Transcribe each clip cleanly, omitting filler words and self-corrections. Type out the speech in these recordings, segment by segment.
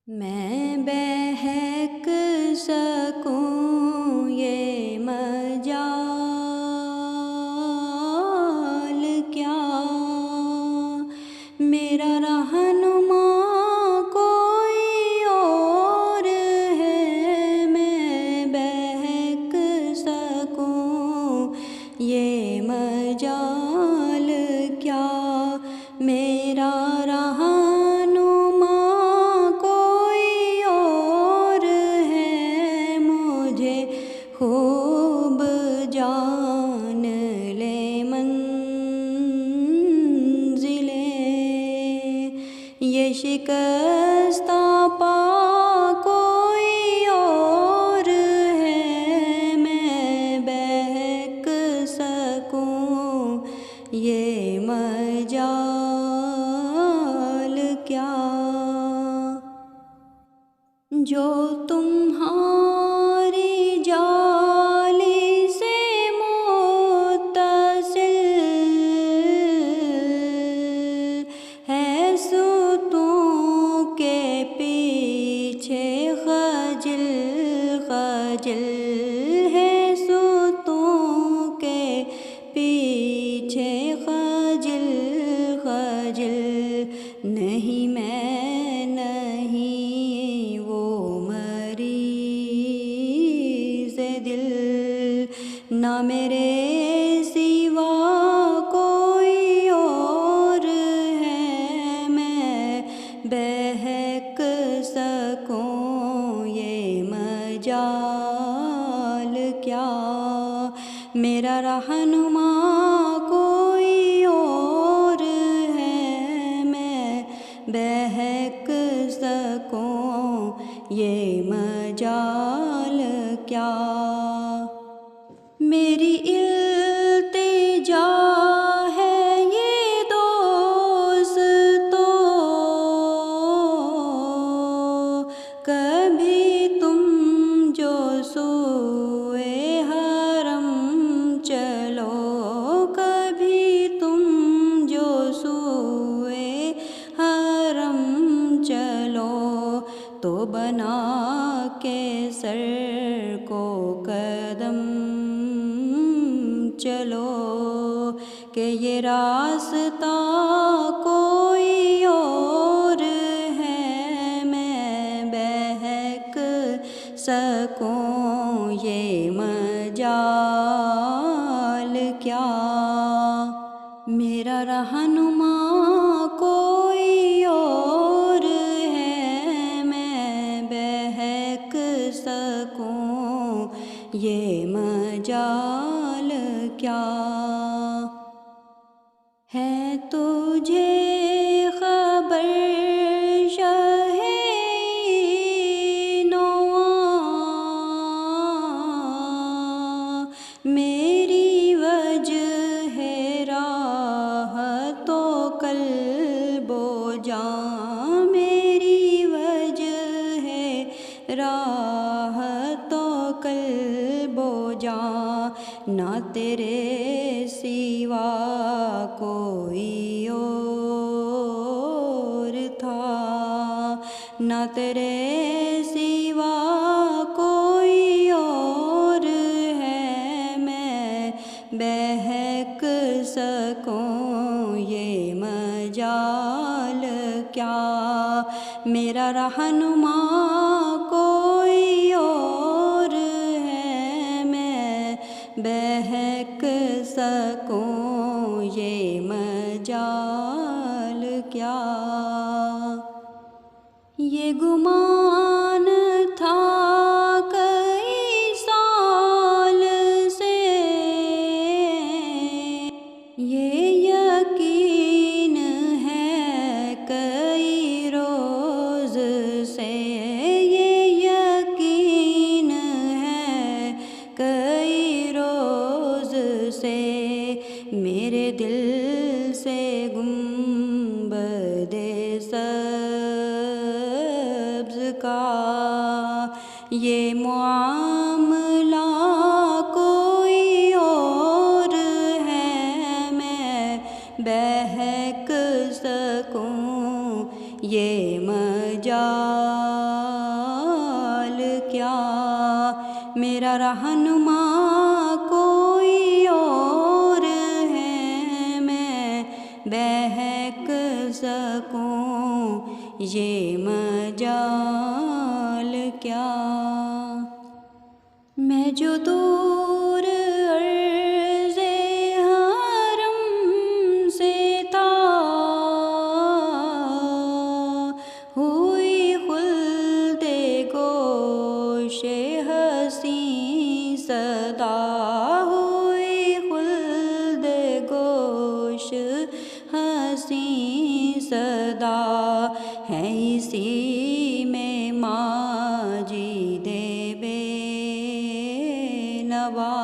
मैं बहक सकूं ये मजाल क्या, मेरा रहनुमा कोई और है। मैं बहक सकूं ये मजाल क्या, मेरा रहनुमा कोई और है। मुझे खूब जान ले मंज़िलें, ये शिकस्ता पा कोई और है। मैं बहक सकूं ये मजाल क्या, जो तुम्हारी जाली से मुत्तसिल है। सुतों के पीछे खजिल खजिल है, सुतों के पीछे खजिल खजिल। नहीं मैं नहीं वो मरीज़ दिल, ना मेरे सिवा कोई और है। मैं बहक सकूं ये मजाल क्या, मेरा रहनुमा कोई और है। मैं बहक सकूं ये मजाल क्या, मेरी इल्तिजा है ये दोस्तों, कभी तुम जो सूए हरम चलो, कभी तुम जो सूए हरम चलो। तो बना के सर को कदम चलो, कि ये रास्ता कोई और है। मैं बहक सकूं ये मजाल क्या, मेरा रहनुमा कोई और है। मैं बहक सकूं ये मजाल क्या, है तुझे खबर मेरी वजह है राहतो कल्बो जां, मेरी वजह है राहतो कल्बो जां। ना तेरे सिवा कोई और था, ना तेरे सिवा कोई और है। मैं बहक सकूं ये मजाल क्या, मेरा रहनुमा कोई और है। मैं बहक सकूं ये मजाल क्या, ये गुमान था कई साल से, ये यकीन है कई रोज से, ये यकीन है कई रोज से। मेरे दिल से गुंबदे सब्ज़ का ये मामला कोई और है। मैं बहक सकूं ये मजाल मेरा रहनुमा कोई और है, मैं बहक सकूं ये मजाल क्या। मैं जो दूर अर्ज़े हरम से था, हुई खुल्दे गोशे हसी सदा, हुई खुल्दे गोश हसी सदा। है इसी में माजिदे बेनवा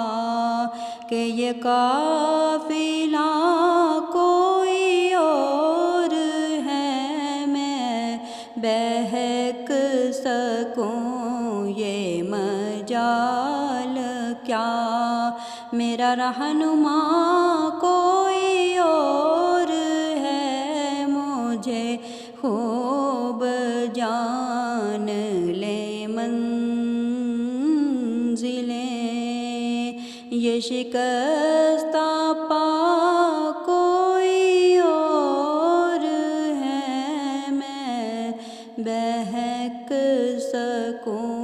के ये काफिला कोई और है, मैं बहक सकूं ये मजाल क्या। मेरा रहनुमा कोई और है, मुझे खूब जान ले मंजिलें, ये शिकस्ता पा कोई और है, मैं बहक सकूं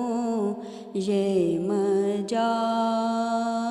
ये मजाल